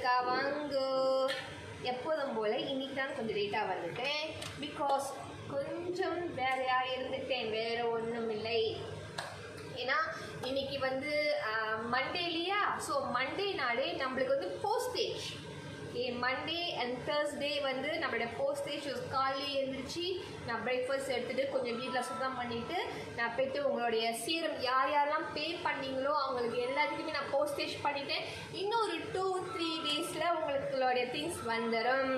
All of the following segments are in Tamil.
அக்கா வாங்க. எப்போதும் போல் இன்றைக்கி தான் கொஞ்சம் லேட்டாக வந்துட்டேன். பிகாஸ் கொஞ்சம் வேலையாக இருந்துட்டேன், வேறு ஒன்றும் இல்லை. ஏன்னா இன்றைக்கி வந்து மண்டே இல்லையா? ஸோ மண்டே நாளே நம்மளுக்கு வந்து போஸ்டேஜ். மண்டே அண்ட் தேர்ஸ்டே வந்து நம்மளோட போஸ்டேஜ் காலையில் எழுந்திரிச்சு நான் பிரேக்ஃபாஸ்ட் எடுத்துகிட்டு கொஞ்சம் வீட்டில் சுத்தம் பண்ணிவிட்டு நான் போய்ட்டு உங்களுடைய சீரம் யாரெல்லாம் பே பண்ணிங்களோ அவங்களுக்கு எல்லாத்துக்குமே நான் போஸ்டேஜ் பண்ணிவிட்டேன். இன்னும் ஒரு 2-3 டேஸில் உங்களுடைய திங்ஸ் வந்துடும்.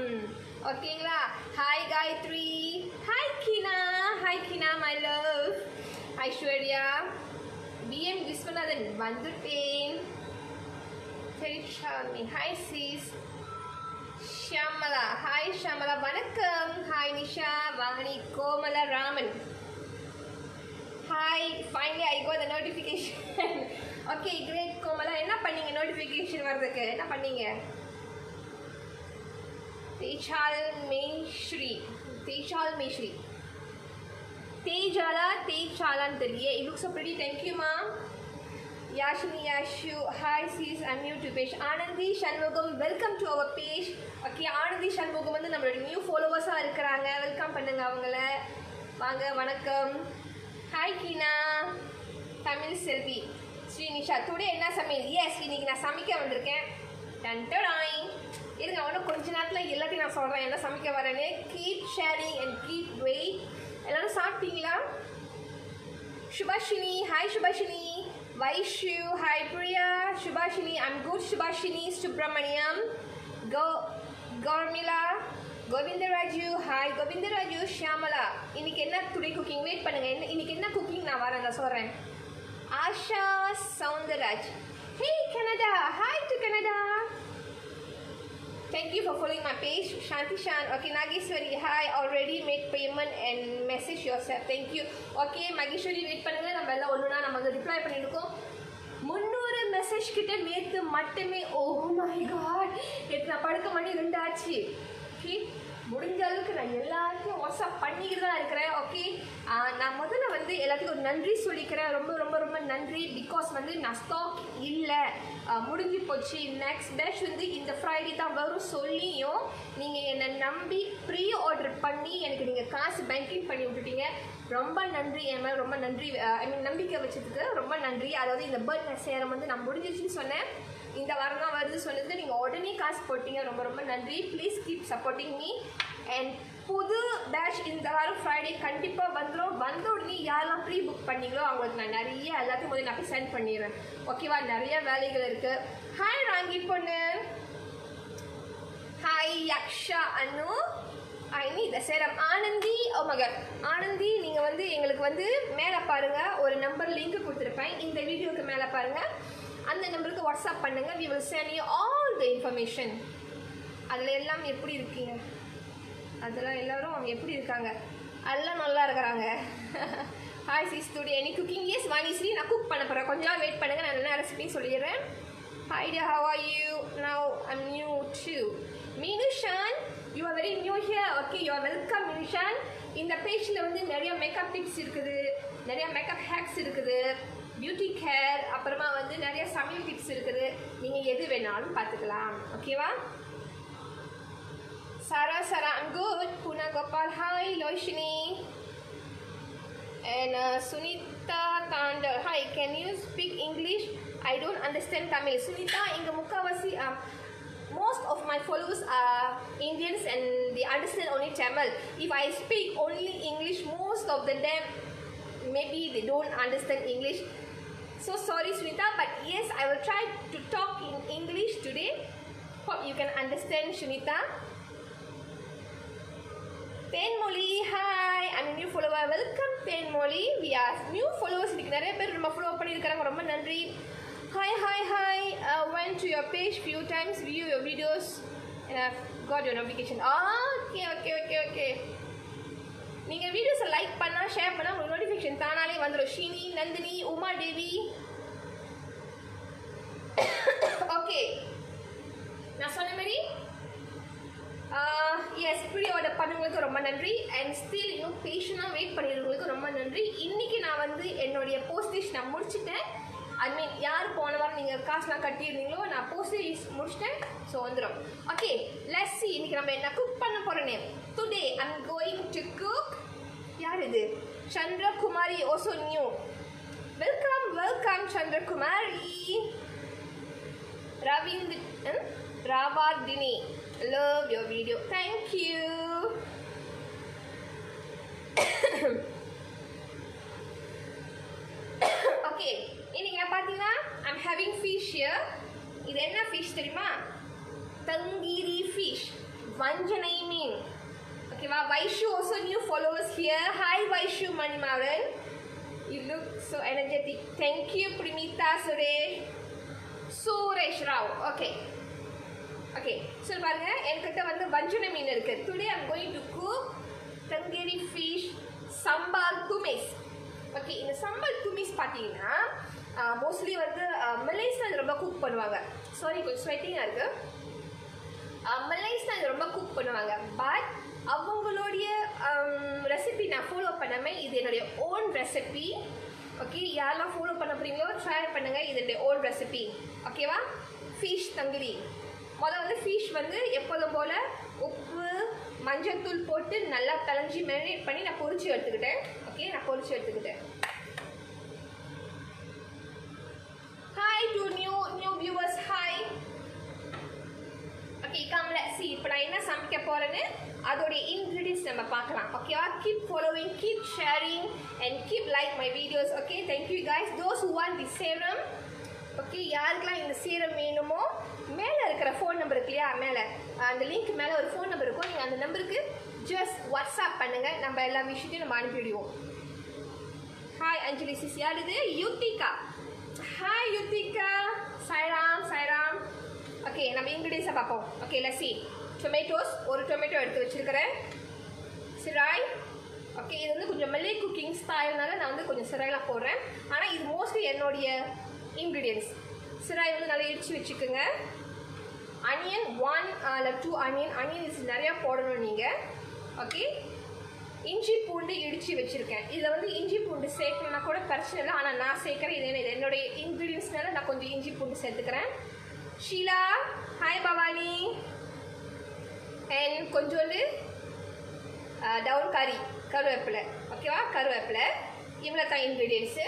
ஓகேங்களா? Hi Gayathri, hi Keena, hi Keena my love. Aishwarya, PM Viswanathan வந்துட்டேன். சரி Shami, hi cheese. Shyamala, hi Shyamala, வணக்கம். Hi Nisha, Vani, Komala Raman, hi. Finally I got the notification. Okay great Komala. என்ன பண்ணீங்க நோட்டிஃபிகேஷன் வர்றதுக்கு? என்ன பண்ணீங்க? தேஜால் மேஸ்ரீ, தேஜால் மேஸ்ரீ, தேஜாலான்னு தெரியல. It looks so pretty. Thank you ma. Yashini Yashu, hi sis, I'm new to page. Anandi Shanmugam, welcome to our page. Okay, Anandi Shanmugam வந்து நம்மளோட நியூ ஃபாலோவர்ஸாக இருக்கிறாங்க. வெல்கம் பண்ணுங்க அவங்கள. வாங்க, வணக்கம். ஹாய் கீனா, தமிழ் செல்வி, ஸ்ரீ நிஷா. டுடே என்ன சமையல்? எஸ், இன்னைக்கு நான் சமைக்க வந்திருக்கேன். டன்டடாய். இருங்க, இன்னும் கொஞ்ச நேரத்தில் எல்லாத்தையும் நான் சொல்கிறேன் என்ன சமைக்க வரேன்னு. Keep sharing and keep wait. எல்லோரும் சாப்பிட்டீங்களா? Subhashini, hi Subhashini. Vaishu, hi Priya, Shubhashini, I'm good. Shubhashini, Subramaniam, Gormila, Govindaraju, hi Govindaraju, Shyamala. இன்னைக்கு என்ன today cooking? வெயிட் பண்ணுங்க. இன்னைக்கு என்ன குக்கிங் நான் வரேன் நான் சொல்கிறேன். Asha Soundararaj, hey Canada, hi to Canada. Thank you for following my page. Shanti Shan, okay. Nageshwari, hi, already made payment and message yourself. Thank you. Okay, Mageshwari, wait பண்ணுங்க. நம்ம எல்லாம் ஒண்ணுனா நம்ம ரிப்ளை பண்ணிருக்கோம். 300 மெசேஜ் கிட்ட நேத்து மட்டுமே. ஓ மை காட், நேத்து நான் படுக்க மணி 2 ஆச்சு. ஓகே, முடிஞ்ச அளவுக்கு நான் எல்லாத்தையும் வாட்ஸ்அப் பண்ணிக்கிட்டு தான் இருக்கிறேன். ஓகே, நான் முதல்ல வந்து எல்லாத்துக்கும் ஒரு நன்றி சொல்லிக்கிறேன். ரொம்ப ரொம்ப ரொம்ப நன்றி. பிகாஸ் வந்து நான் ஸ்டாக் இல்லை, முடிஞ்சு போச்சு. நெக்ஸ்ட் பேட்ச் வந்து இந்த ஃப்ரைடே தான் வரும் சொல்லியும் நீங்கள் என்னை நம்பி ப்ரீ ஆர்டர் பண்ணி எனக்கு நீங்கள் காசு பேங்கிங் பண்ணி விட்டுட்டீங்க. ரொம்ப நன்றி. என் மேலே ரொம்ப நன்றி. ஐ மீன் நம்பிக்கை வச்சதுக்கு ரொம்ப நன்றி. அதாவது இந்த பர்த்டே சேரம் வந்து நான் முடிஞ்சிச்சுன்னு சொன்னேன், இந்த வாரம் தான் வருது சொன்னது, நீங்கள் உடனே காசு போட்டீங்க. ரொம்ப ரொம்ப நன்றி. Please keep supporting me. And புது பேட்ச் இந்த வாரம் ஃப்ரைடே கண்டிப்பாக வந்துடும். வந்த உடனே யாரெல்லாம் ப்ரீ புக் பண்ணிங்களோ அவங்களுக்கு நான் நிறைய எல்லாத்தையும் முதல்ல நான் போய் சென்ட் பண்ணிடுறேன். ஓகேவா? நிறைய வேலைகள் இருக்குது. ஹாய் ராங்கி பொண்ணு, ஹாய் யக்ஷா அனு, ஐனி தசேரம், ஆனந்தி. ஓ மகன் ஆனந்தி, நீங்கள் வந்து எங்களுக்கு வந்து மேலே பாருங்கள், ஒரு நம்பர் லிங்க் கொடுத்துருப்பேன். இந்த வீடியோவுக்கு மேலே பாருங்கள், அந்த நம்பருக்கு வாட்ஸ்அப் பண்ணுங்கள். We will send you all the information. அதில் எல்லாம் எப்படி இருக்கீங்க? அதெல்லாம் எல்லோரும் எப்படி இருக்காங்க? எல்லாம் நல்லா இருக்கிறாங்க. Hi sis, today any cooking? Yes Vanishree, நான் குக் பண்ண போகிறேன். கொஞ்சம் நாள் வெயிட் பண்ணுங்கள், நான் என்ன ரெசிபின்னு சொல்லிடுறேன். ஹாய் டே, how are you? Now I'm new to. Meenushan, you are very new here. Okay, you are welcome Meenushan. இந்த பேஜில் வந்து நிறைய மேக்கப் டிப்ஸ் இருக்குது, நிறைய மேக்கப் ஹேக்ஸ் இருக்குது, பியூட்டி கேர், அப்புறமா வந்து நிறைய சமையல் டிப்ஸ் இருக்குது. நீங்கள் எது வேணாலும் பார்த்துக்கலாம். ஓகேவா? Sarah, I'm good. Puna Gopal, hi. Loishini and Sunita Tandal, hi. Can you speak English? I don't understand Tamil. Sunita, inga mukkavasi most of my followers are Indians and they understand only Tamil. If I speak only English, most of them maybe they don't understand English. So sorry Sunita, but yes, I will try to talk in English today. Hope you can understand Sunita. Penmoli, hi, I'm a new follower. Welcome Penmoli. We are new followers. இன்னைக்கு நிறைய பேர் நம்ம ஃபாலோ பண்ணியிருக்காங்க. ரொம்ப நன்றி. Hi. Went to your page few times, view your videos and I've got your notification. Okay. நீங்கள் வீடியோஸை லைக் பண்ணால் ஷேர் பண்ணால் உங்களுக்கு நோட்டிஃபிகேஷன் தானாலே வந்துடும். ஷீனி, நந்தினி, உமா தேவி. ஓகே, நான் சொன்ன மாதிரி எஸ், ப்ரீ ஆர்டர் பண்ணவங்களுக்கு ரொம்ப நன்றி. அண்ட் ஸ்டில் இன்னும் பேஷனாக வெயிட் பண்ணிடுறவங்களுக்கு ரொம்ப நன்றி. இன்றைக்கி நான் வந்து என்னுடைய போஸ்டேஜ் நான் முடிச்சுட்டேன். ஐ மீன் யார் போன வாரம் நீங்கள் காசுலாம் கட்டியிருந்தீங்களோ நான் போஸ்ட் முடிச்சிட்டேன். ஸோ வந்துடும். ஓகே, லெட்ஸ் see இன்னைக்கு நம்ம என்ன குக் பண்ண போகிறோன்னு. Today I am going to cook. யார் இது? Chandrakumari also new. Welcome Chandrakumari. Ravardini, love your video. Thank you. Okay, இன்னைக்கு நான் பார்த்தீங்கன்னா I'm having fish here. இது என்ன fish தெரியுமா? தங்கீரி fish, வஞ்சனை மீன். ஓகேவா? Vaishu also new followers here. Hi Vaishu Manimaran. You look so energetic. Thank you Primita Suresh Rao. Okay. So பாருங்க, என்கிட்ட வந்து வஞ்சனை மீன் இருக்கு. Today I'm going to cook தங்கீரி fish sambal tumis. Okay, இந்த சம்பல் துமிஸ் பார்த்தீங்கன்னா மோஸ்ட்லி வந்து மலேசியாவில் ரொம்ப குக் பண்ணுவாங்க. சாரி, கொஞ்சம் ஸ்வெட்டிங்காக இருக்குது. மலேசியாவில் ரொம்ப குக் பண்ணுவாங்க. பட் அவங்களுடைய ரெசிபி நான் ஃபாலோ பண்ணாமல் இது என்னுடைய ஓன் ரெசிபி. ஓகே, யாரெல்லாம் ஃபாலோ பண்ண போகிறீங்களோ ட்ரை பண்ணுங்கள். இது என்னுடைய ஓன் ரெசிபி. ஓகேவா? ஃபிஷ் தங்கிரி. முதல்ல வந்து ஃபிஷ் வந்து எப்போதும் போல் உப்பு மஞ்சள் தூள் போட்டு நல்லா கலஞ்சி மேரினேட் பண்ணி நான் பொரிச்சு எடுத்துக்கிட்டேன். ஓகே, நான் பொரிச்சு எடுத்துக்கிட்டேன். Hi to new viewers, hi. Okay, come let's see இப்போ நான் என்ன சமைக்க போகிறேன்னு அதோடைய இன்க்ரீடியன்ஸ் நம்ம பார்க்கலாம். ஓகேவா? Keep following, keep sharing and keep like my videos. Okay, thank you guys. Those who want the serum. Okay, யாருக்கெல்லாம் இந்த சீரம் வேணுமோ மேலே இருக்கிற ஃபோன் நம்பர் இருக்கு இல்லையா, மேலே அந்த லிங்க் மேலே ஒரு ஃபோன் நம்பர் இருக்கும். நீங்கள் அந்த நம்பருக்கு ஜஸ்ட் வாட்ஸ்அப் பண்ணுங்கள். நம்ம எல்லா விஷயத்தையும் நம்ம அனுப்பிவிடுவோம். ஹாய் அஞ்சலி சிஸ். யார் இது? யுத்திகா. ஹாய் யுத்திகா. சாய்ராம். ஓகே, நம்ம இன்க்ரீடியன்ஸை பார்ப்போம். Okay, let's see. டொமேட்டோஸ், ஒரு டொமேட்டோ எடுத்து வச்சுருக்கிறேன். சிராய். ஓகே, இது வந்து கொஞ்சம் மல்லே குக்கிங் ஸ்டைல்னால நான் வந்து கொஞ்சம் சிராயெலாம் போடுறேன். ஆனால் இது மோஸ்ட்லி என்னுடைய இன்க்ரீடியன்ஸ். சிராய் வந்து நல்லா இடித்து வச்சுக்கோங்க. அனியன் 1 இல்லை 2 அனியன் நிறையா போடணும் நீங்கள். ஓகே, இஞ்சி பூண்டு இடித்து வச்சுருக்கேன். இதில் வந்து இஞ்சி பூண்டு சேர்க்கணுன்னா கூட பிரச்சனை இல்லை, ஆனால் நான் சேர்க்குறேன். இது என்னுடைய இன்க்ரீடியன்ஸ்னால நான் கொஞ்சம் இஞ்சி பூண்டு சேர்த்துக்கிறேன். ஷீலா, ஹாய் பவானி. அண்ட் கொஞ்சோண்டு டவுன் கருவேப்பிலை. ஓகேவா? கருவேப்பிலை. இவ்வளோ தான் இன்க்ரீடியன்ஸு.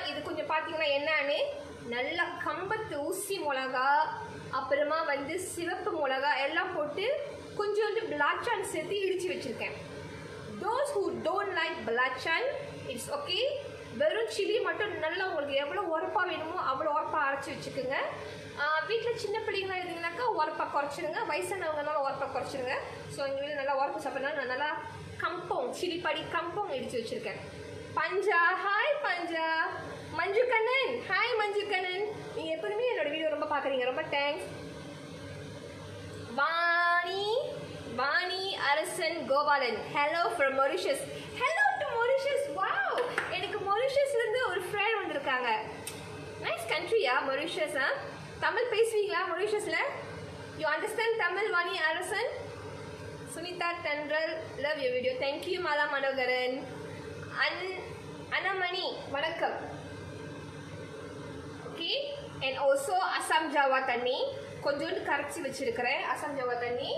இது கொஞ்சம் பார்த்தீங்கன்னா என்னன்னு நல்லா கம்பத்து ஊசி மிளகா, அப்புறமா வந்து சிவப்பு மிளகா எல்லாம் போட்டு கொஞ்சோண்டு பிளாச்சான் சேர்த்து இடித்து வச்சுருக்கேன். Those who don't like belacan it's okay. வெறும் சில்லி மட்டும் நல்லா உங்களுக்கு எவ்வளோ உரப்பாக வேணுமோ அவ்வளோ உரப்பாக அரைச்சி வச்சுக்கோங்க. வீட்டில் சின்ன பிள்ளைங்களாம் இருந்தீங்கன்னாக்கா உரப்பாக குறைச்சிடுங்க. வயசானவங்கனால உரப்பாக குறைச்சிடுங்க. ஸோ எங்கள் வீட்டில் நல்லா உரப்பு சாப்பிட்றதுனால நான் நல்லா சில்லி படி கம்பம் இடித்து வச்சுருக்கேன். பஞ்சா, ஹாய் பஞ்சா. மஞ்சு கண்ணன், ஹாய் மஞ்சு கண்ணன். நீங்கள் எப்போதுமே என்னோட வீடியோ ரொம்ப பார்க்குறீங்க, ரொம்ப தேங்க்ஸ். வாணி அரசன் Gopalan, hello from Mauritius. Hello to Mauritius. Wow, எனக்கு மொரிஷியஸ்லேருந்து ஒரு ஃப்ரெண்ட் வந்திருக்காங்க. Nice கண்ட்ரியா Mauritius. தமிழ் பேசுவீங்களா மொரிஷியஸில்? You understand Tamil? வாணி அரசன். சுனிதா டென்ரல், love you video. Thank you Mala Manoharan. Anamani, வணக்கம். ஓகே, அண்ட் ஆல்சோ அசாம் ஜாவா தண்ணி கொஞ்சோண்டு கரைச்சி வச்சுருக்கிறேன். அசாம் ஜாவா தண்ணி.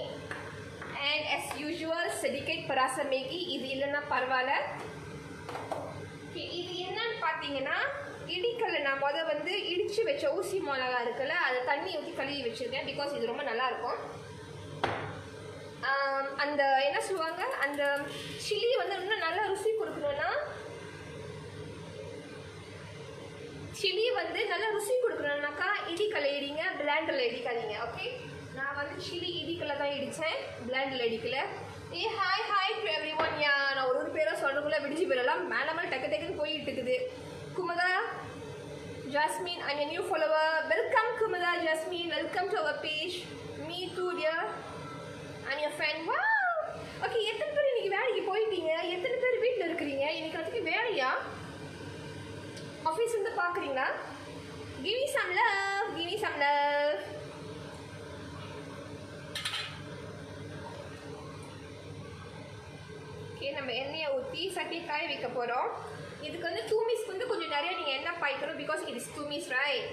அண்ட் as யூஷுவல் செடிகேட் பராச மேகி. இது இல்லைன்னா பரவாயில்ல. ஓகே, இது என்னன்னு பார்த்தீங்கன்னா இடிக்கல்ல நான் வந்து இடித்து வச்ச ஊசி மிளகா இருக்குல்ல, அதை தண்ணி ஊற்றி கழுவி வச்சுருக்கேன். பிகாஸ் இது ரொம்ப நல்லாயிருக்கும். அந்த என்ன சொல்லுவாங்க, அந்த சில்லி வந்து இன்னும் நல்லா ருசி கொடுக்கணும்னா கொடுக்கணும்னாக்கா இடிக்கல்ல இடிங்க, பிளாண்டில் இடிக்காதீங்க. ஓகே, நான் வந்து சில்லி இடிக்கல்ல தான் இடித்தேன், பிளாண்டில் இடிக்கல. Hi to everyone. நான் ஒரு பேராக சொல்கிறக்குள்ளே விடிஞ்சு போயிடலாம். மேலே டக்குன்னு போயிட்டு இருக்குது. Kumudha Jasmine, I'm a new follower. Welcome Kumada Jasmine, welcome to our page. Me too dear, I'm your friend. Wow. Okay, எத்தனை பேர் இன்னைக்கு வேலைக்கு போயிட்டீங்க? எத்தனை பேர் வீட்டில் இருக்கிறீங்க? இன்னைக்கு அதுக்கு வேலையா? ஆஃபீஸ் வந்து பார்க்குறீங்களா? Give me some love, give me some love. Okay, நம்ம எண்ணெயை ஊற்றி சட்டி காய வைக்க போகிறோம். இதுக்கு வந்து தூமி வந்து கொஞ்சம் நிறைய நீங்கள் என்ன பாய்க்கணும் because it is 2 minutes right.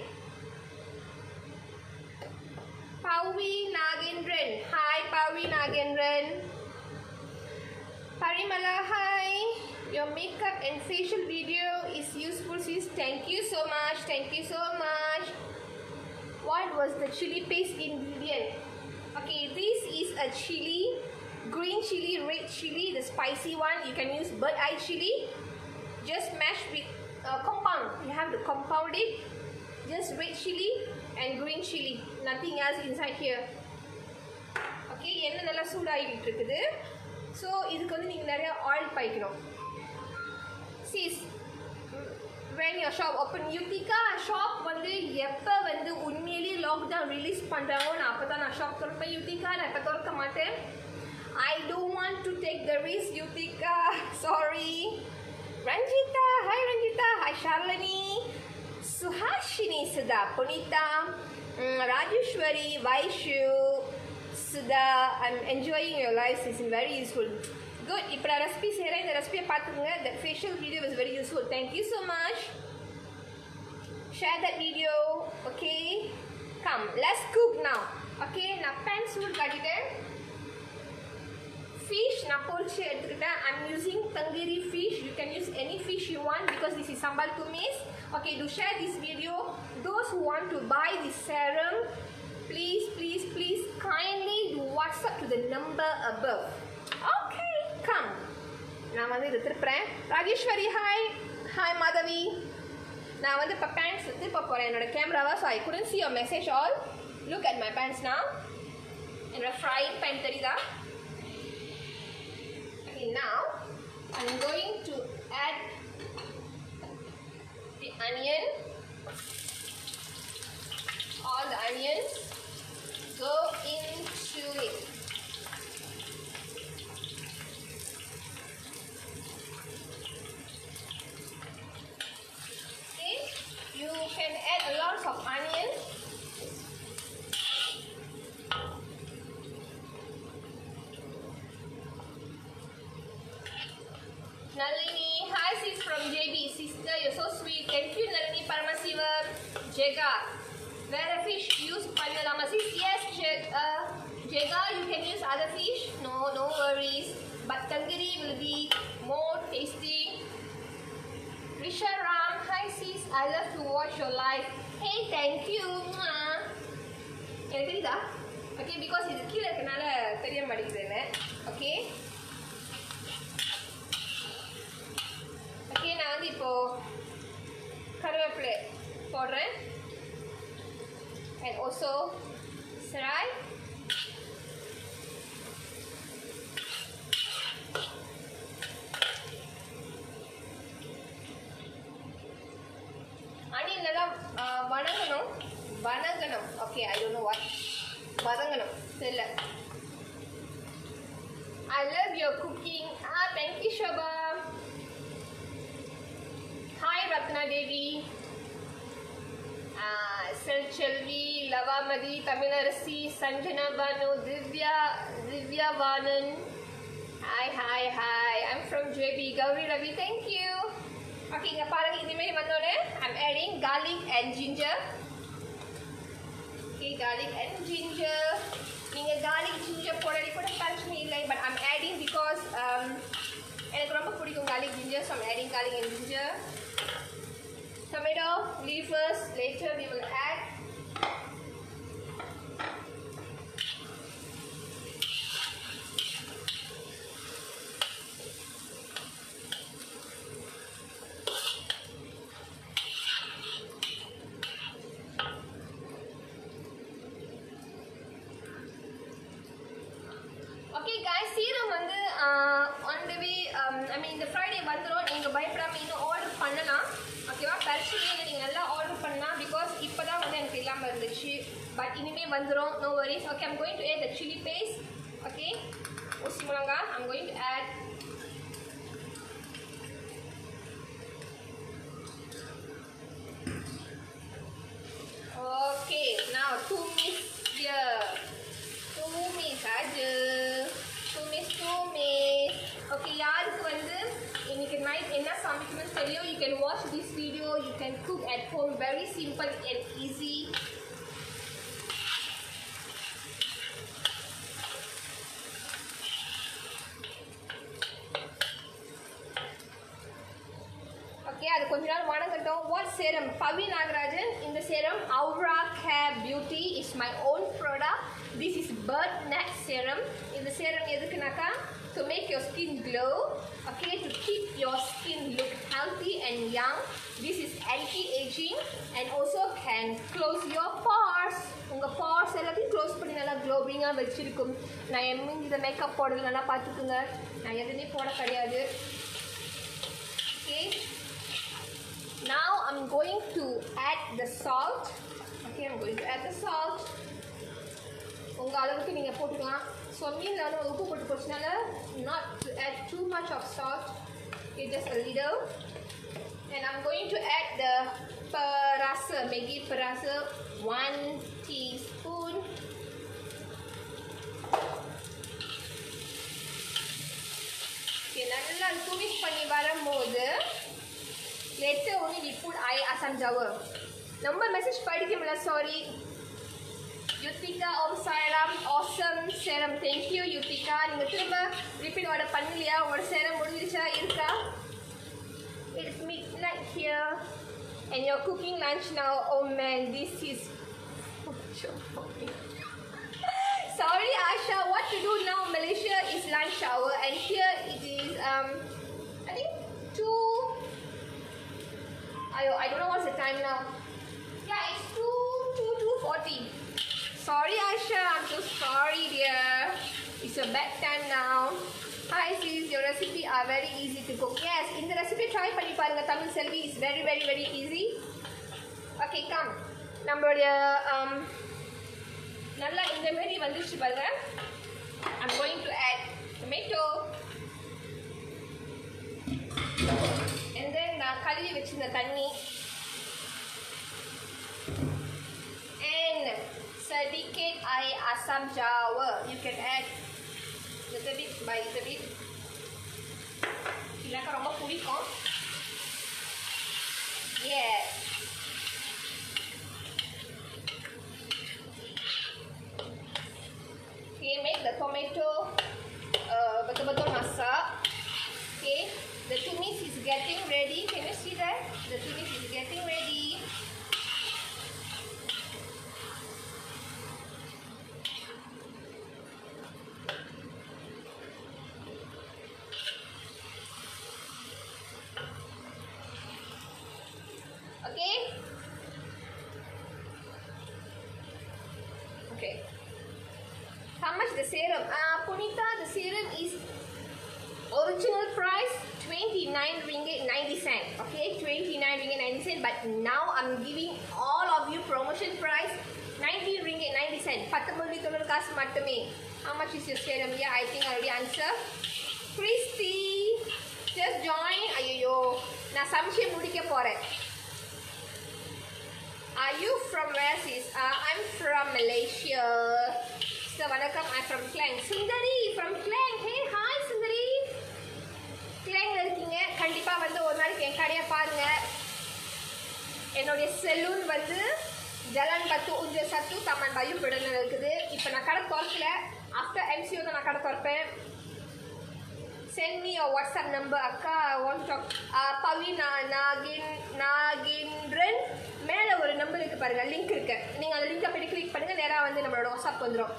Pavi Nagendran. Hi Pavi Nagendran. Parimala, hi. Your makeup and facial video is useful sis. Thank you so much. Thank you so much. What was the chili paste ingredient? Okay, this is a chili, green chili, red chili, the spicy one. You can use bird eye chili. Just mash with compound. You have to compound it. Just red chili and green chili. Nothing else inside here. Okay, எண்ணெய் நல்லா சூடாகிட்டு இருக்குது. ஸோ இதுக்கு வந்து நீங்கள் நிறையா oil பாய்க்கணும். sis, when your shop open, Yutika shop வந்து எப்போ வந்து உண்மையிலேயே லாக்டவுன் ரிலீஸ் பண்ணுறாங்களோ நான் அப்போ தான் நான் ஷாப் திறப்பேன். யுத்திகா நான் இப்போ திறக்க மாட்டேன். I don't want to take the risk, Yutika. Sorry. Ranjita, hi Ranjita, hi Sharlani, Suhashini, Sudha, Punita, Rajeshwari, Vaishu, Sudha. I'm enjoying your lives. It's very useful. Good. இப்போ நான் ரெசிபி செய்கிறேன். இந்த ரெசிபியை பார்த்துக்கோங்க. That facial video was very useful. Thank you so much. Share that video. Okay. Come, let's cook now. Okay. நான் pan சூடு காட்டிட்டேன். Fish நான் பொரிச்சு எடுத்துக்கிட்டேன். I'm using tandoori fish. You can use any fish you want because this is sambal tumis. Okay. Do share this video. Those who want to buy this serum, please kindly do WhatsApp to the number above. Okay. Come. நான் வந்து இதை திருப்புறேன். ராஜேஸ்வரி ஹாய். ஹாய் மாதவி. நான் வந்து இப்போ பேண்ட்ஸ் திருப்ப போகிறேன் என்னோட கேமராவை. So I couldn't see your message all. Look at my pants now. என்னோட frying pan தெரியுதா? Okay, now I'm going to add the onion. All the onions go into it. You can add a lot of onion. Nalini, hi sis from JB. Sister, you're so sweet. Thank you Nalini Paramasivam. Jega, where fish use pannalama sis? Yes, Jega, you can use other fish. No worries. But tandoori will be more tasty. Risha Ram, hi sis, I love to watch your live. Hey, thank you. எனக்கு தெரியுதா? Okay, because இது கீழே இருக்கனால தெரிய மாட்டேங்குதுன்னு. Okay. Okay, நான் வந்து இப்போ கருவேப்பிலை போடுறேன். And also serai. Onion நல்லா வணங்கணும். Okay, I don't know what. வதங்கணும். தெரியல. I love your cooking. Thank you Shobha. Hi Ratna Devi. Selchelvi, Lavamadi, Tamilarasi, Sanjana Banu, Divya Vanan. Hi. I'm from JB. Gauri Ravi, thank you. Okay, இங்க பாருங்க இனிமே வந்தோனே I'm adding garlic and ginger. Okay, garlic and ginger. நீங்க garlic ginger போடறீ கூட பிரச்சனை இல்லை, but I'm adding because எனக்கு ரொம்ப பிடிக்கும் garlic ginger, so I'm adding garlic and ginger. Tomato, leave first, later we will add. Okay guys, serum வந்து on the way, I mean இந்த Friday வந்துரும். நீங்க பயப்படாம இன்னும் ஆர்டர் பண்ணலாம். ஓகேவா? பிரச்சனையே நீங்க நல்லா ஆர்டர் பண்ணலாம் because இப்போதான் வந்து எனக்கு இல்லாம இருந்துச்சு. பட் இனிமே வந்துரும். No worries. Okay, I'm going to add the chili paste. Okay, ஊசி மிளகா I'm going to add. Okay, now 2 minutes here. 2 minutes aja. Tumis. Okay, யாருக்கு வந்து இன்னைக்கு நைட் என்ன சமைக்கணும்னு தெரியும். You can watch this video. You can cook at home. Very simple and easy. Okay, அது கொஞ்ச நேரம் வணங்கட்டும். What serum? Pavi Nagarajan. இந்த serum Aura Care Beauty is my own product. This is bird net serum. இந்த serum எதுக்குனாக்கா to make your skin glow, okay, to keep your skin look healthy and young. This is anti-aging and also can close your pores. உங்க pores எல்லாத்தையும் க்ளோஸ் பண்ணி நல்லா க்ளோவிங்கா வச்சிருக்கும். நான் எம்மிங் இந்த மேக்கப் போடுறது நல்லா பார்த்துக்குங்க. நான் எதுவுமே போட கிடையாது. Okay. Now I'm going to add the salt. Okay, I'm going to add the salt. உங்க அளவுக்கு நீங்க போட்டுக்கலாம். So மீன்ல வந்து உப்பு போட்டு போச்சுனால not to add too much of salt. Okay, just a little. And I'm going to add the perasa, Maggi perasa, 1 teaspoon. Okay, நல்லா குமிக் பண்ணி வரும்போது later only we put air asam jawa. Number message படிக்க முடியல, sorry. Yutika Om Sairam, awesome serum. Thank you Yutika. நீங்க திரும்ப repeat order பண்ணலையா? உங்க serum முடிஞ்சிச்சா இருக்கா? It's midnight here and you're cooking lunch now. Oh man, this is sorry Asha, what to do now? Malaysia is lunch hour and here it is I think 2. I don't know what's the time now. Yeah, it's 2:40. Sorry Asha, I'm so sorry dear. It's a bad time now. Hi sis, your recipe are very easy to cook. Yes, in the recipe try பண்ணி பாருங்க Tamil Selvi. Is very very very easy. Okay, come. நம்மளுடைய நல்லா இந்த மாதிரி வந்துச்சு பாருங்க. I'm going to add tomato. And then நான் கழுவி வச்சிருந்த தண்ணி and sedikit air asam jawa. You can add little bit by little bit. Ini akan ரொம்ப பிடிக்கும். Yes. Okay, make the tomato betul-betul masak. Okay, the tumis is getting ready. Can you see that? The tumis is getting ready. Okay. Okay. How much the serum? Punita, the serum is original price 29 ringgit 90 cent. Okay, 29 ringgit 90 cent. But now I'm giving all of you promotion price 19 ringgit 90 cent. 19 காசு மட்டுமே. How much is your serum? Yeah, I think I already answer. Christy, just join. Ayyo, நான் சமைச்சு முடிக்க போறேன். Are you from where sis? I'm from Malaysia. So welcome, I'm from Klang. Sundari from Klang. Hey, hi Sundari. Klang இருக்கீங்க. கண்டிப்பா வந்து ஒரு நாளைக்கு என் கடையை பாருங்க. என்னோட சலூன் வந்து ஜலன் பத்து உஞ்ச சத்து தமன் பயம் விடல இருக்குது. இப்போ நான் கடை திறக்கல. ஆஃப்டர் MCO தான் நான் கடை திறப்பேன். Send me your WhatsApp number, Akka. I want to talk. Pavina Nagindran. மேலே ஒரு நம்பர் இருக்குது பாருங்கள், லிங்க் இருக்குது. நீங்கள் அந்த லிங்கை போய் கிளிக் பண்ணுங்கள், நேராக வந்து நம்மளோட வாட்ஸ்அப் வந்துடும்.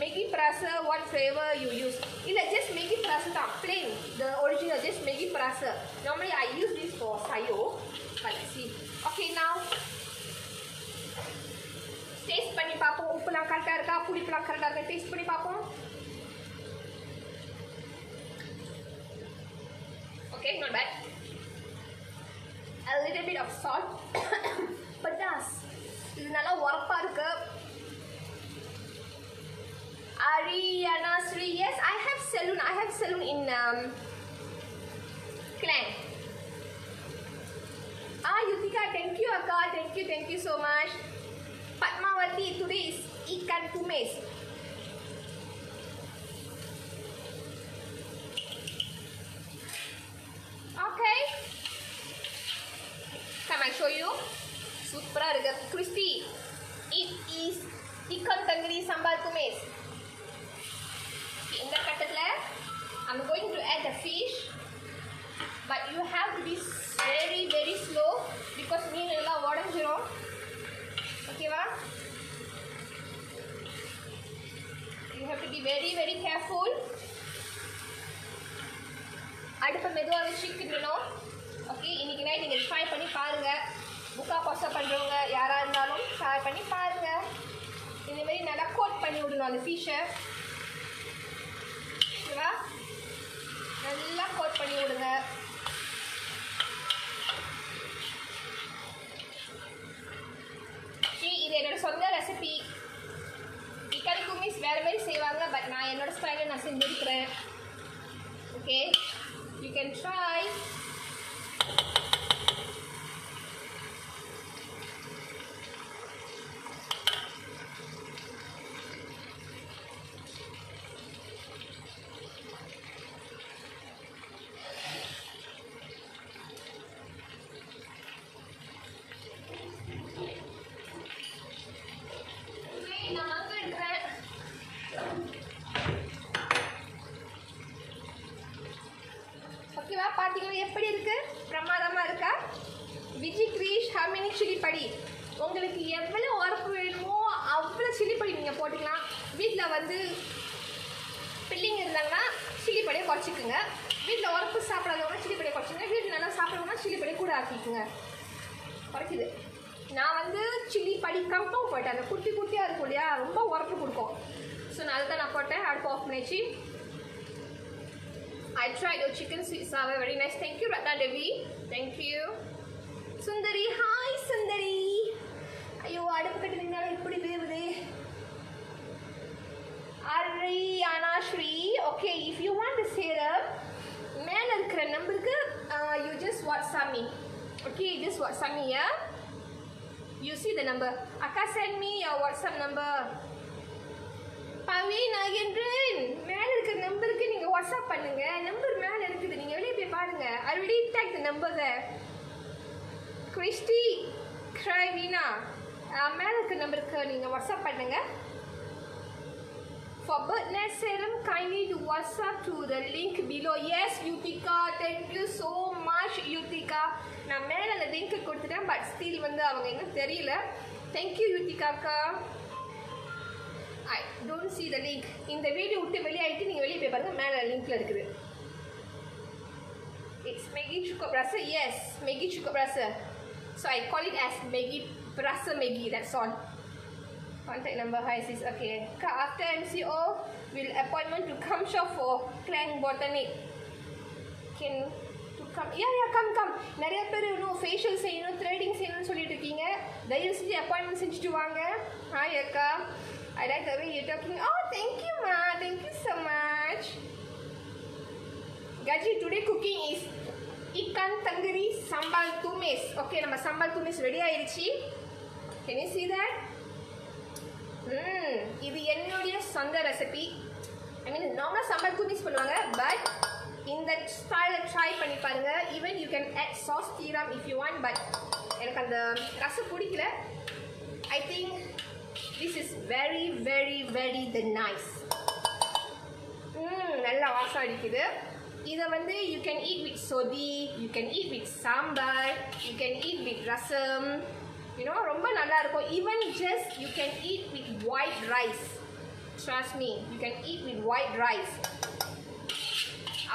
Maggi Perasa, what flavor you use? இல்லை, just Maggi Perasa தான், plain, the original, just Maggi Perasa. Normally I use this for sayo, but let's see. Okay, now taste பண்ணி பார்ப்போம். உப்புலாம் கரெக்டாக இருக்கா, புளிப்புலாம் கரெக்டாக இருக்கா, டேஸ்ட் பண்ணி பார்ப்போம். Okay, not bad. A little bit of salt. Pedas. இது நல்லா உரப்பா இருக்கு. Ariana Sri, yes, I have saloon in Klang. Yutika, thank you Akka, thank you so much. Padmawati, today is ikan tumis. Okay. very very careful. அடுப்பு மெதுவாக வச்சுக்கணும். ஓகே, இன்னைக்கு நைட் நீங்கள் ட்ரை பண்ணி பாருங்கள். புக்கா பாஸ்தா பண்ணுறவங்க யாராக இருந்தாலும் ட்ரை பண்ணி பாருங்கள். இந்தமாரி நல்லா கோட் பண்ணி விடணும் அந்த ஃபிஷ்ஷை. ஓகேவா? நல்லா கோட் பண்ணி விடுங்க. இது என்னோட சொந்த ரெசிபி. இக்காரி கும்மிஸ் வேறு மாதிரி செய்வாங்க, பட் நான் என்னோட ஸ்டைலில் நான் செஞ்சுருக்கிறேன். Okay, you can try. ஓகேவா? பார்த்தீங்கன்னா எப்படி இருக்கு? பிரமாதமாக இருக்கா? விஜி கிரீஷ் ஹர்மினி சில்லி படி. உங்களுக்கு எவ்வளோ உரப்பு வேணுமோ அவ்வளோ சில்லி படி நீங்கள் போட்டுக்கலாம். வீட்டில் வந்து பிள்ளைங்க இருந்தாங்கன்னா சில்லி படியை குறைச்சிக்குங்க. வீட்டில் உரப்பு சாப்பிடாதவங்க சில்லி படியை குறைச்சிங்க. வீட்டில் நல்லா சாப்பிட்றவங்கன்னா சில்லி படியை கூட ஆக்கிக்குங்க. குறைக்குது. நான் வந்து சில்லி படி கம்பம் போட்டேன். அந்த குட்டி குட்டியாக இருக்கும் இல்லையா, ரொம்ப உரப்பு கொடுக்கும். ஸோ நான் அதுதான் நான் போட்டேன். அடுப்பு ஆஃப் பண்ணிச்சு. I tried your chicken sweet sour, very nice. Thank you Ratna Devi. Thank you. Sundari, hi Sundari. ஐயோ, அடுப்பு கட்டுறதுனால இப்படி வேவுது. Ariana Shri. Okay, if you want the serum, மேல இருக்கிற நம்பருக்கு you just WhatsApp me. Okay, just WhatsApp me, yeah? You see the number. Akka, send me your WhatsApp number. பவி நாகேந்திரன், மேலே இருக்கிற நம்பருக்கு நீங்கள் வாட்ஸ்அப் பண்ணுங்க. நம்பர் மேலே இருக்குது, நீங்கள் வெளியே போய் பாருங்க. I already tagged the number there. Christy கிரைவினா, மேலே இருக்கிற நம்பருக்கு நீங்கள் வாட்ஸ்அப் பண்ணுங்க. For bird nest serum, kindly do WhatsApp to the link below. Yes, Yutika, thank you so much, Yutika. நான் மேலே அந்த லிங்க் கொடுத்துட்டேன், பட் ஸ்டில் வந்து அவங்க இன்னும் தெரியல. Thank you, Yutika. I don't see the link. இந்த வீடியோ விட்டு வெளியாயிட்டு நீங்கள் வெளியே போய் பாருங்கள், மேலே லிங்க்கில் இருக்குது. It's Maggi Chuka Brasa. Yes, Maggi Chuka Brasa. So I call it as Maggi Brasa Maggi. That's all. Contact number, hi sis. Okay. After MCO, will appointment to come shop for Clan Botanic. Can to come? Yeah, come. நிறைய பேர் இன்னும் ஃபேஷியல் செய்யணும், த்ரெடிங் செய்யணும்னு சொல்லிட்டு இருக்கீங்க. தயவு செஞ்சு அப்பாயின்மெண்ட் செஞ்சுட்டு வாங்க. ஹாய் அக்கா. I like the way you're talking. Oh, thank you, ma. Thank you so much. Gaji, today cooking is ikan tandoori sambal tumis. Okay, நம்ம sambal tumis ready ஆயிடுச்சு. Can you see that? இது என்னுடைய சொந்த ரெசிபி. I mean, நார்மலாக sambal tumis பண்ணுவாங்க, பட் இந்த ஸ்டைலை ட்ரை பண்ணி பாருங்க. Even you can add sauce tiram if you want, but எனக்கு அந்த ரசம் பிடிக்கல. I think this is very very very the nice. நல்லா வாசம் அடிக்குது. இதை வந்து you can eat with sodi, you can eat with sambar, you can eat with rasam. You know, ரொம்ப நல்லா இருக்கும். Even just you can eat with white rice. Trust me, you can eat with white rice.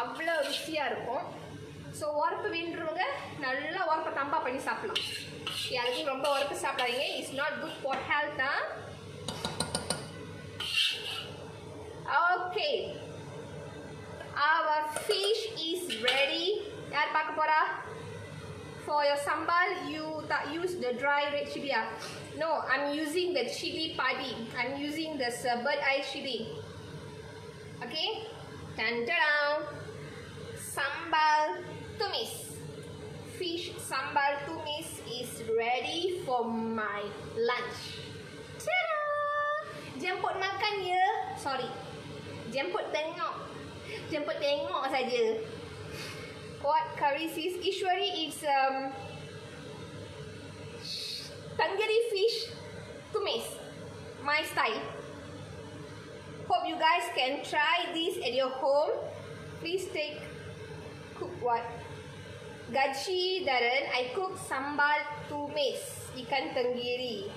அவ்வளோ ருசியாக இருக்கும். ஸோ உரப்பு வேண்டுறவங்க நல்லா உரப்பை தம்பா பண்ணி சாப்பிடலாம். அதுக்கும் ரொம்ப உரப்பு சாப்பிடாதீங்க. It's not good for health. Okay, our fish is ready. யார் பார்க்க போறா? For your sambal, you use the dry red chili. No, I'm using the chili padi. I'm using this bird eye chili. Okay, tan-ta-da! Sambal tumis. Fish sambal tumis is ready for my lunch. Ta-da! Jemput makan ya. Sorry. Jemput tengok saja. What curry sis? Ishwari, it's tandoori fish tumis, my style. Hope you guys can try this at your home. Please cook what? Gaji Darren, I cook sambal tumis, ikan tenggiri.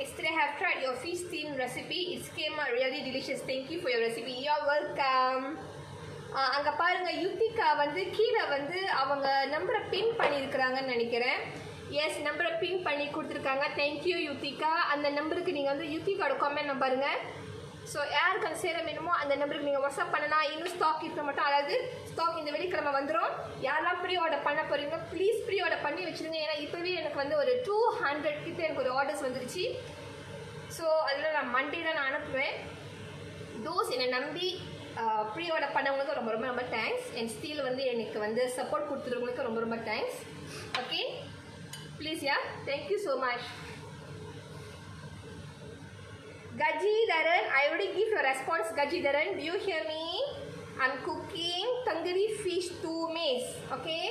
Isteri have tried your fish steam recipe. It came out really delicious. Thank you for your recipe. You're welcome. அங்கே பாருங்க யுத்திகா வந்து கீழே வந்து அவங்க நம்பரை பின் பண்ணியிருக்கிறாங்கன்னு நினைக்கிறேன். எஸ், நம்பரை பின் பண்ணி கொடுத்துருக்காங்க. தேங்க்யூ யுத்திகா. அந்த நம்பருக்கு நீங்கள் வந்து யுத்திகாவோட காமெண்ட் நம்பருங்க. ஸோ யாருக்கு அந்த சேரம் வேணுமோ அந்த நம்பருக்கு நீங்கள் வாட்ஸ்அப் பண்ணலாம். இன்னும் ஸ்டாக் இருக்க மட்டும், அதாவது ஸ்டாக் இந்த வெள்ளிக்கிழமை வந்துடும். யாரெல்லாம் ப்ரீ ஆர்டர் பண்ண போகிறீங்க ப்ளீஸ் ப்ரீ ஆர்டர் பண்ணி வச்சுருங்க. ஏன்னா இப்போவே எனக்கு வந்து ஒரு 200 கிட்ட எனக்கு ஒரு ஆர்டர்ஸ் வந்துருச்சு. ஸோ அதில் நான் மண்டே தான் நான் அனுப்புவேன். தோஸ் என்னை நம்பி ப்ரீ ஆர்டர் பண்ணவங்களுக்கு ரொம்ப ரொம்ப ரொம்ப தேங்க்ஸ். அண்ட் ஸ்டீல் வந்து எனக்கு வந்து சப்போர்ட் கொடுத்துருவங்களுக்கு ரொம்ப ரொம்ப thanks. Okay please yeah, thank you so much. Gajidharan, I already give your response. Gajidharan, do you hear me? I'm cooking tandoori fish 2 maize. Okay.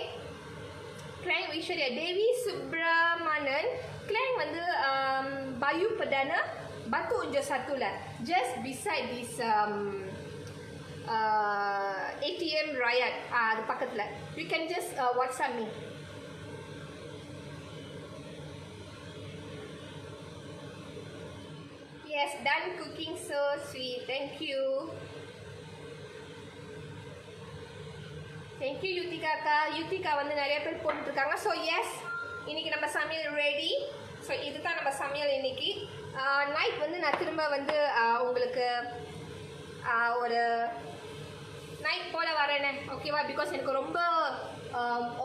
Klang Vishwarya, Devi Subramanan. Klang வந்து Bayu Perdana, Batu Unja Satula, just beside this ATM Rayat, அது பக்கத்துல. You can just WhatsApp me. Yes, done cooking, so sweet. Thank you. Thank you Yutika அக்கா. யுத்திகா வந்து நிறைய பேர் போட்டுருக்காங்க. ஸோ எஸ், இன்னைக்கு நம்ம சமையல் ரெடி. ஸோ இதுதான் நம்ம சமையல் இன்னைக்கு. நைட் வந்து நான் திரும்ப வந்து உங்களுக்கு ஒரு நைட் போல் வரேனே, ஓகேவா? பிகாஸ் எனக்கு ரொம்ப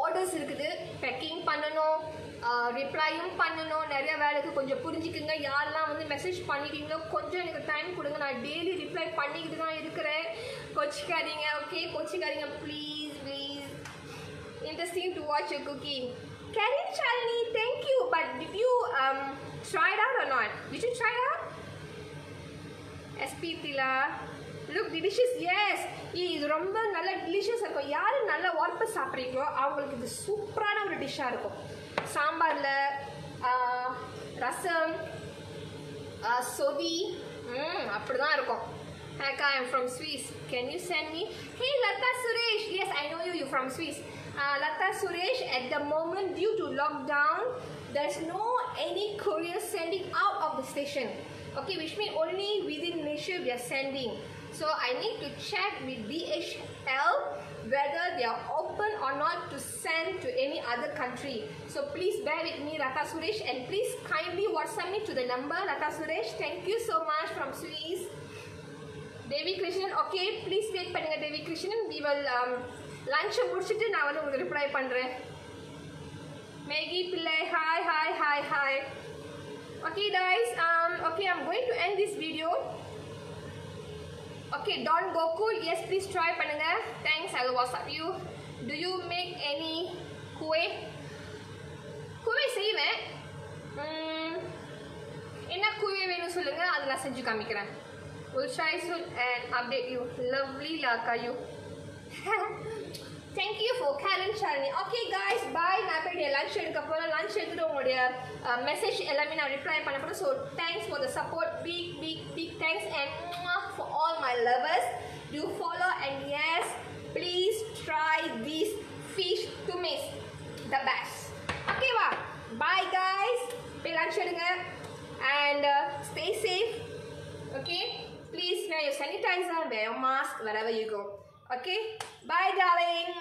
ஆர்டர்ஸ் இருக்குது, பேக்கிங் பண்ணணும், ரிப்ளையும் பண்ணணும், நிறைய வேலைக்கு. கொஞ்சம் புரிஞ்சுக்குங்க. யாரெல்லாம் வந்து மெசேஜ் பண்ணிட்டீங்களோ கொஞ்சம் எனக்கு டைம் கொடுங்க. நான் டெய்லி ரிப்ளை பண்ணிக்கிட்டு தான் இருக்கிறேன். கோச்சிக்காதீங்க, ஓகே? கோச்சிக்காதீங்க please please. Interesting to watch your cooking. Karin Shalini, thank you. But did you try it out or not? Did you try it out? SP Tila, look delicious. Yes, இது ரொம்ப நல்ல delicious இருக்கும். யாரு நல்ல வார்ப்பு சாப்பிட்றீங்களோ அவங்களுக்கு இது சூப்பரான ஒரு டிஷ்ஷாக இருக்கும். சாம்பாரில் ரசம் சொதி அப்படி தான் இருக்கும். Heka, I'm from Swiss. Can you send me? Hey Lata Suresh, yes I know you. You're from Swiss. Lata Suresh, at the moment due to lockdown, there's no any courier sending out of the station. Okay, which means only within Malaysia we are sending. So I need to check with DHL whether they are open or not to send to any other country. So please bear with me, Lata Suresh, and please kindly WhatsApp me to the number. Lata Suresh, thank you so much from Swiss. Devi Krishnan, okay, please wait பண்ணுங்க Devi Krishnan. We will lunch முடிச்சிட்டு நான் வந்து உங்களுக்கு ரிப்ளை பண்றேன். Maggie Pillai, hi. Okay guys, okay, I'm going to end this video. Okay, Don Gokul, yes please try பண்ணுங்க. Thanks, I will WhatsApp you. Do you make any kueh? Kueh செய்வேன். என்ன kueh வேணும் சொல்லுங்க, அதை நான் செஞ்சு காமிக்கிறேன். We'll try soon and update you. Lovely Laka you. Thank you for Karen Shalini. Okay guys, bye. நான் போய் lunch எடுக்க போறேன். lunch எடுத்துட்டு உங்களுடைய மெசேஜ் எல்லாமே நான் ரிப்ளை பண்ண போறேன். So thanks for the support. Big thanks, and for all my lovers. Do follow, and yes, please try this fish to miss the best. Okay va. Bye guys. போய் lunch எடுங்க and stay safe. Okay? Please wear your sanitizer, wear your mask wherever you go. Okay? Bye darling.